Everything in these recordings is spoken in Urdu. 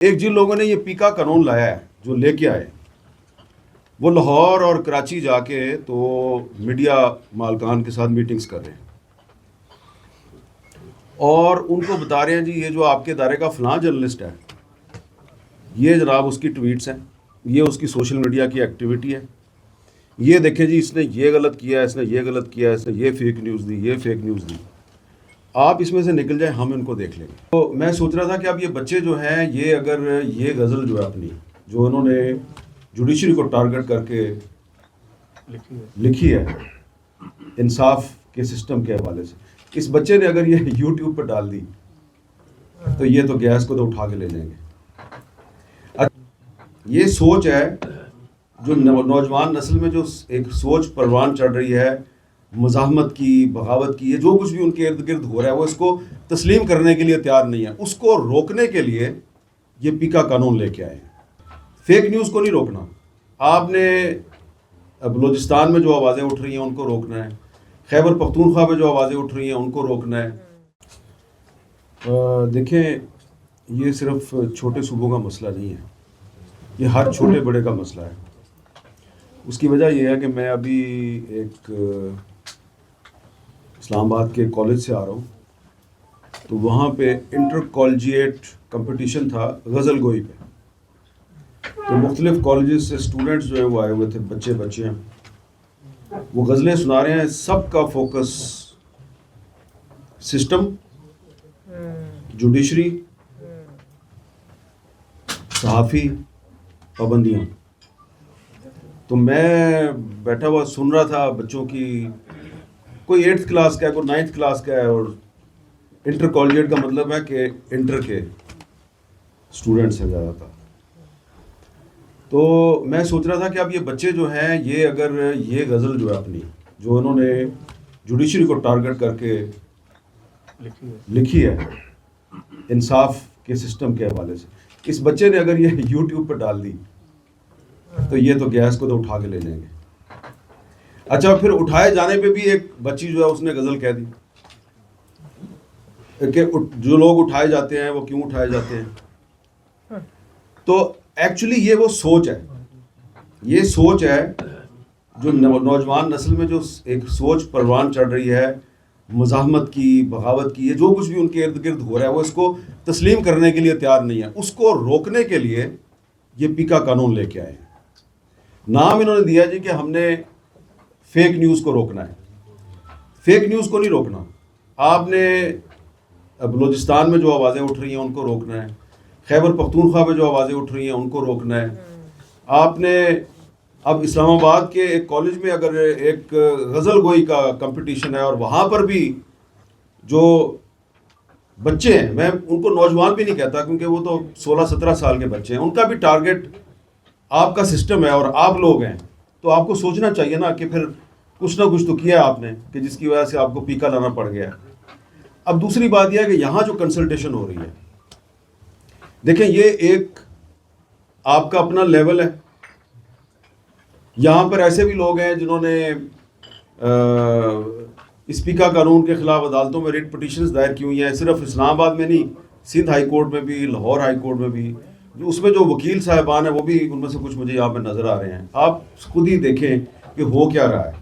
ایک جن لوگوں نے یہ پیکا قانون لایا ہے جو لے کے آئے وہ لاہور اور کراچی جا کے تو میڈیا مالکان کے ساتھ میٹنگز کر رہے ہیں اور ان کو بتا رہے ہیں جی یہ جو آپ کے ادارے کا فلاں جرنلسٹ ہے یہ جناب اس کی ٹویٹس ہیں، یہ اس کی سوشل میڈیا کی ایکٹیویٹی ہے، یہ دیکھیں جی اس نے یہ غلط کیا، اس نے یہ غلط کیا، اس نے یہ فیک نیوز دی، یہ فیک نیوز دی، آپ اس میں سے نکل جائیں، ہم ان کو دیکھ لیں گے۔ تو میں سوچ رہا تھا کہ اب یہ بچے جو ہیں یہ اگر یہ غزل جو ہے اپنی جو انہوں نے جوڈیشری کو ٹارگٹ کر کے لکھی ہے انصاف کے سسٹم کے حوالے سے، اس بچے نے اگر یہ یوٹیوب پہ ڈال دی تو یہ تو گیس کو تو اٹھا کے لے جائیں گے۔ یہ سوچ ہے جو نوجوان نسل میں جو ایک سوچ پروان چڑھ رہی ہے مزاحمت کی، بغاوت کی، یہ جو کچھ بھی ان کے ارد گرد ہو رہا ہے وہ اس کو تسلیم کرنے کے لیے تیار نہیں ہے۔ اس کو روکنے کے لیے یہ پیکا قانون لے کے آئے ہیں۔ فیک نیوز کو نہیں روکنا، آپ نے بلوچستان میں جو آوازیں اٹھ رہی ہیں ان کو روکنا ہے، خیبر پختونخوا میں جو آوازیں اٹھ رہی ہیں ان کو روکنا ہے۔ دیکھیں یہ صرف چھوٹے صوبوں کا مسئلہ نہیں ہے، یہ ہر چھوٹے بڑے کا مسئلہ ہے۔ اس کی وجہ یہ ہے کہ میں ابھی ایک اسلام آباد کے کالج سے آ رہا ہوں، تو وہاں پہ انٹر کالجیٹ کمپٹیشن تھا غزل گوئی پہ، تو مختلف کالجز سے اسٹوڈنٹس جو ہیں وہ آئے ہوئے تھے، بچے ہیں، وہ غزلیں سنا رہے ہیں، سب کا فوکس سسٹم، جوڈیشری، صحافی، پابندیاں۔ تو میں بیٹھا ہوا سن رہا تھا بچوں کی، کوئی 8th کلاس کا ہے، کوئی 9th کلاس کا ہے، اور انٹر کالجیٹ کا مطلب ہے کہ انٹر کے اسٹوڈنٹس ہیں زیادہ تر۔ تو میں سوچ رہا تھا کہ اب یہ بچے جو ہیں یہ اگر یہ غزل جو ہے اپنی جو انہوں نے جوڈیشری کو ٹارگٹ کر کے لکھی ہے انصاف کے سسٹم کے حوالے سے، اس بچے نے اگر یہ یوٹیوب پہ ڈال دی تو یہ تو گیس کو تو اٹھا کے لے جائیں گے۔ اچھا پھر اٹھائے جانے پہ بھی ایک بچی جو ہے اس نے غزل کہہ دی کہ جو لوگ اٹھائے جاتے ہیں وہ کیوں اٹھائے جاتے ہیں۔ تو ایکچولی یہ وہ سوچ ہے، یہ سوچ ہے جو نوجوان نسل میں جو ایک سوچ پروان چڑھ رہی ہے مزاحمت کی، بغاوت کی، یہ جو کچھ بھی ان کے ارد گرد ہو رہا ہے وہ اس کو تسلیم کرنے کے لیے تیار نہیں ہے۔ اس کو روکنے کے لیے یہ پیکا قانون لے کے آئے ہیں۔ نام انہوں نے دیا جی کہ ہم نے فیک نیوز کو روکنا ہے۔ فیک نیوز کو نہیں روکنا، آپ نے بلوچستان میں جو آوازیں اٹھ رہی ہیں ان کو روکنا ہے، خیبر پختونخوا میں جو آوازیں اٹھ رہی ہیں ان کو روکنا ہے۔ آپ نے اب اسلام آباد کے ایک کالج میں اگر ایک غزل گوئی کا کمپٹیشن ہے اور وہاں پر بھی جو بچے ہیں، میں ان کو نوجوان بھی نہیں کہتا کیونکہ وہ تو 16-17 سال کے بچے ہیں، ان کا بھی ٹارگٹ آپ کا سسٹم ہے اور آپ لوگ ہیں، تو آپ کو سوچنا چاہیے نا کہ پھر کچھ نہ کچھ تو کیا ہے آپ نے کہ جس کی وجہ سے آپ کو پیکا لانا پڑ گیا ہے۔ اب دوسری بات یہ ہے کہ یہاں جو کنسلٹیشن ہو رہی ہے، دیکھیں یہ ایک آپ کا اپنا لیول ہے، یہاں پر ایسے بھی لوگ ہیں جنہوں نے اس پیکا قانون کے خلاف عدالتوں میں ریٹ پٹیشنز دائر کی ہوئی ہیں، صرف اسلام آباد میں نہیں، سندھ ہائی کورٹ میں بھی، لاہور ہائی کورٹ میں بھی، اس میں جو وکیل صاحبان ہیں وہ بھی ان میں سے کچھ مجھے یہاں پہ نظر آ رہے ہیں۔ آپ خود ہی دیکھیں کہ ہو کیا رہا ہے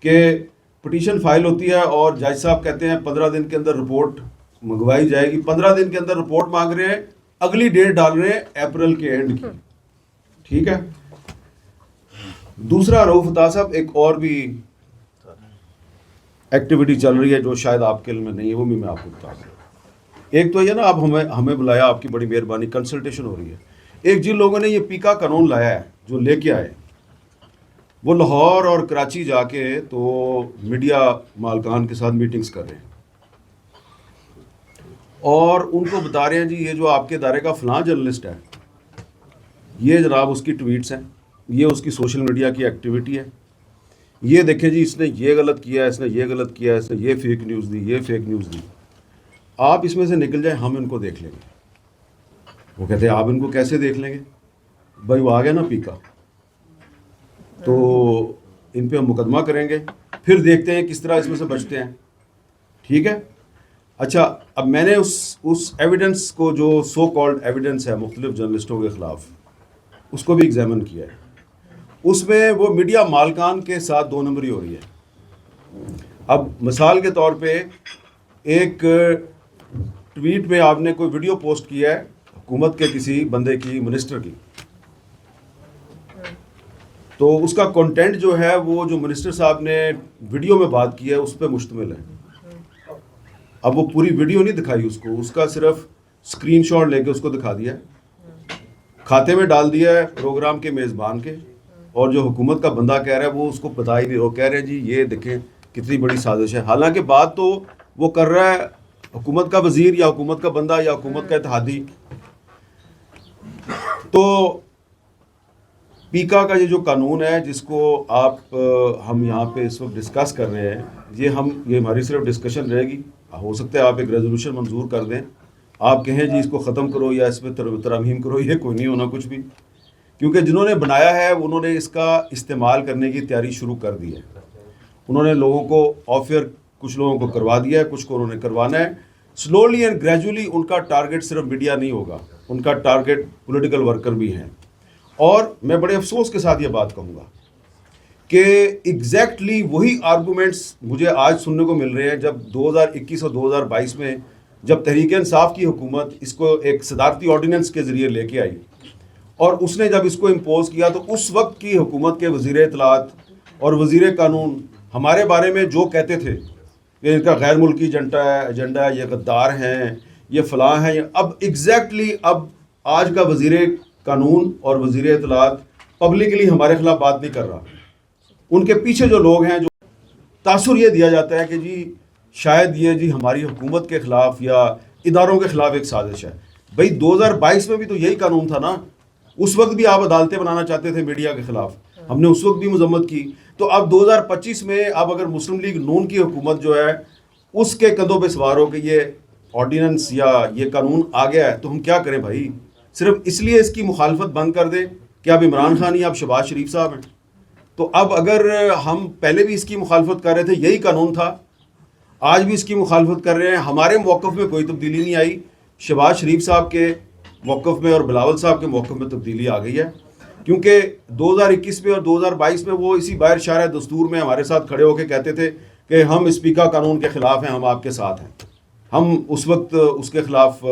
کہ پٹیشن فائل ہوتی ہے اور جج صاحب کہتے ہیں 15 دن کے اندر رپورٹ منگوائی جائے گی، 15 دن کے اندر رپورٹ مانگ رہے ہیں، اگلی ڈیٹ ڈال رہے ہیں اپریل کے اینڈ کی، ٹھیک ہے۔ دوسرا رؤف عطا صاحب ایک اور بھی ایکٹیویٹی چل رہی ہے جو شاید آپ کے علم میں نہیں ہے، وہ بھی میں آپ کو بتا دوں۔ ایک تو یہ نا آپ ہمیں بلایا، آپ کی بڑی مہربانی، کنسلٹیشن ہو رہی ہے۔ ایک جن لوگوں نے یہ پیکا قانون لایا ہے جو لے کے آئے وہ لاہور اور کراچی جا کے تو میڈیا مالکان کے ساتھ میٹنگز کر رہے ہیں اور ان کو بتا رہے ہیں جی یہ جو آپ کے ادارے کا فلاں جرنلسٹ ہے یہ جناب اس کی ٹویٹس ہیں، یہ اس کی سوشل میڈیا کی ایکٹیویٹی ہے، یہ دیکھیں جی اس نے یہ غلط کیا، اس نے یہ غلط کیا، اس نے یہ فیک نیوز دی، یہ فیک نیوز دی، آپ اس میں سے نکل جائیں، ہم ان کو دیکھ لیں گے۔ وہ کہتے ہیں آپ ان کو کیسے دیکھ لیں گے؟ بھائی وہ آ گیا نا پیکا، تو ان پہ ہم مقدمہ کریں گے، پھر دیکھتے ہیں کس طرح اس میں سے بچتے ہیں، ٹھیک ہے۔ اچھا اب میں نے اس ایویڈنس کو جو سو کالڈ ایویڈنس ہے مختلف جرنلسٹوں کے خلاف اس کو بھی ایگزامن کیا ہے. اس میں وہ میڈیا مالکان کے ساتھ دو نمبری ہو رہی ہے. اب مثال کے طور پہ ایک ٹویٹ میں آپ نے کوئی ویڈیو پوسٹ کیا ہے حکومت کے کسی بندے کی منسٹر کی, تو اس کا کنٹینٹ جو ہے وہ جو منسٹر صاحب نے ویڈیو میں بات کی ہے اس پہ مشتمل ہے. اب وہ پوری ویڈیو نہیں دکھائی اس کا صرف اسکرین شاٹ لے کے اس کو دکھا دیا, کھاتے میں ڈال دیا ہے پروگرام کے میزبان کے, اور جو حکومت کا بندہ کہہ رہا ہے وہ اس کو پتہ ہی نہیں, وہ کہہ رہے ہیں جی یہ دیکھیں کتنی بڑی سازش ہے, حالانکہ بات تو وہ کر رہا ہے حکومت کا وزیر یا حکومت کا بندہ یا حکومت کا اتحادی. تو پیکا کا یہ جو قانون ہے جس کو ہم یہاں پہ اس وقت ڈسکس کر رہے ہیں, یہ ہماری صرف ڈسکشن رہے گی. ہو سکتا ہے آپ ایک ریزولوشن منظور کر دیں, آپ کہیں جی اس کو ختم کرو یا اس میں ترمیم کرو, یہ کوئی نہیں ہونا کچھ بھی, کیونکہ جنہوں نے بنایا ہے انہوں نے اس کا استعمال کرنے کی تیاری شروع کر دی ہے. انہوں نے لوگوں کو آفر کچھ لوگوں کو کروا دیا ہے, کچھ کو انہوں نے کروانا ہے. سلولی اینڈ گریجولی ان کا ٹارگٹ صرف میڈیا نہیں ہوگا, ان کا ٹارگٹ پولیٹیکل ورکر بھی ہیں. اور میں بڑے افسوس کے ساتھ یہ بات کہوں گا کہ ایگزیکٹلی وہی آرگومنٹس مجھے آج سننے کو مل رہے ہیں جب 2021 اور 2022 میں جب تحریک انصاف کی حکومت اس کو ایک صدارتی آرڈیننس کے ذریعے لے کے آئی, اور اس نے جب اس کو امپوز کیا تو اس وقت کی حکومت کے وزیر اطلاعات اور وزیر قانون ہمارے بارے میں جو کہتے تھے کہ ان کا غیر ملکی ایجنڈا ہے, یہ غدار ہیں, یہ فلاں ہیں, اب ایگزیکٹلی اب آج کا وزیر قانون اور وزیر اطلاعات پبلکلی ہمارے خلاف بات نہیں کر رہا. ان کے پیچھے جو لوگ ہیں, جو تاثر یہ دیا جاتا ہے کہ جی شاید یہ جی ہماری حکومت کے خلاف یا اداروں کے خلاف ایک سازش ہے. بھئی 2022 میں بھی تو یہی قانون تھا نا, اس وقت بھی آپ عدالتیں بنانا چاہتے تھے میڈیا کے خلاف, ہم نے اس وقت بھی مذمت کی. تو اب 2025 میں اب اگر مسلم لیگ نون کی حکومت جو ہے اس کے کندھوں پہ سوار ہو کہ یہ آرڈیننس یا یہ قانون آ گیا ہے, تو ہم کیا کریں بھائی؟ صرف اس لیے اس کی مخالفت بند کر دیں کہ اب عمران خان یا اب شہباز شریف صاحب ہیں. تو اب اگر ہم پہلے بھی اس کی مخالفت کر رہے تھے, یہی قانون تھا, آج بھی اس کی مخالفت کر رہے ہیں, ہمارے موقف میں کوئی تبدیلی نہیں آئی, شہباز شریف صاحب کے موقف میں اور بلاول صاحب کے موقف میں تبدیلی آ گئی ہے. کیونکہ 2021 میں اور 2022 میں وہ اسی باہر شارع دستور میں ہمارے ساتھ کھڑے ہو کے کہتے تھے کہ ہم اسپیکر قانون کے خلاف ہیں, ہم آپ کے ساتھ ہیں, ہم اس وقت اس کے خلاف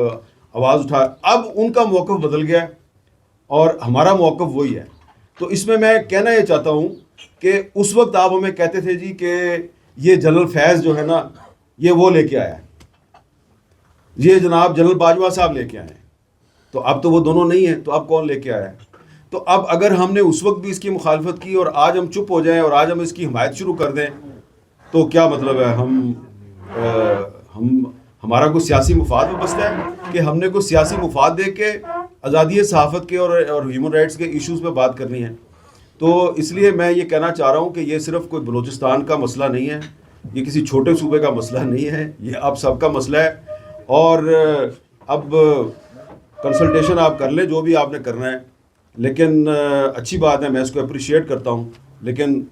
آواز اٹھا. اب ان کا موقف بدل گیا اور ہمارا موقف وہی ہے. تو اس میں کہنا یہ چاہتا ہوں کہ اس وقت آپ ہمیں کہتے تھے جی کہ یہ جنرل فیض جو ہے نا یہ وہ لے کے آیا ہے, یہ جناب جنرل باجوہ صاحب لے کے آئے ہیں, تو اب تو وہ دونوں نہیں ہیں, تو اب کون لے کے آیا ہے؟ تو اب اگر ہم نے اس وقت بھی اس کی مخالفت کی اور آج ہم چپ ہو جائیں اور آج ہم اس کی حمایت شروع کر دیں تو کیا مطلب ہے؟ ہمارا کوئی سیاسی مفاد میں بستا ہے کہ ہم نے کوئی سیاسی مفاد دے کے آزادی صحافت کے اور ہیومن رائٹس کے ایشوز پہ بات کرنی ہے؟ تو اس لیے میں یہ کہنا چاہ رہا ہوں کہ یہ صرف کوئی بلوچستان کا مسئلہ نہیں ہے, یہ کسی چھوٹے صوبے کا مسئلہ نہیں ہے, یہ آپ سب کا مسئلہ ہے. اور اب کنسلٹیشن آپ کر لیں جو بھی آپ نے کرنا ہے, لیکن اچھی بات ہے, میں اس کو اپریشیٹ کرتا ہوں, لیکن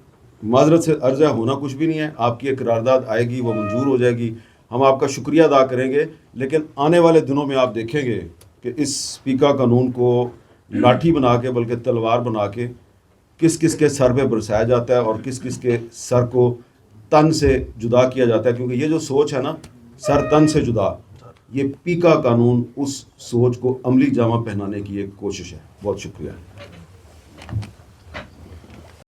معذرت سے عرض ہے ہونا کچھ بھی نہیں ہے. آپ کی ایک قرارداد آئے گی, وہ منظور ہو جائے گی, ہم آپ کا شکریہ ادا کریں گے, لیکن آنے والے دنوں میں آپ دیکھیں گے کہ اس اسپیکر قانون کو لاٹھی بنا کے بلکہ تلوار بنا کے کس کس کے سر پہ برسایا جاتا ہے اور کس کس کے سر کو تن سے جدا کیا جاتا ہے. کیونکہ یہ جو سوچ ہے نا سر تن سے جدا, یہ پیکا قانون اس سوچ کو عملی جامہ پہنانے کی ایک کوشش ہے. بہت شکریہ.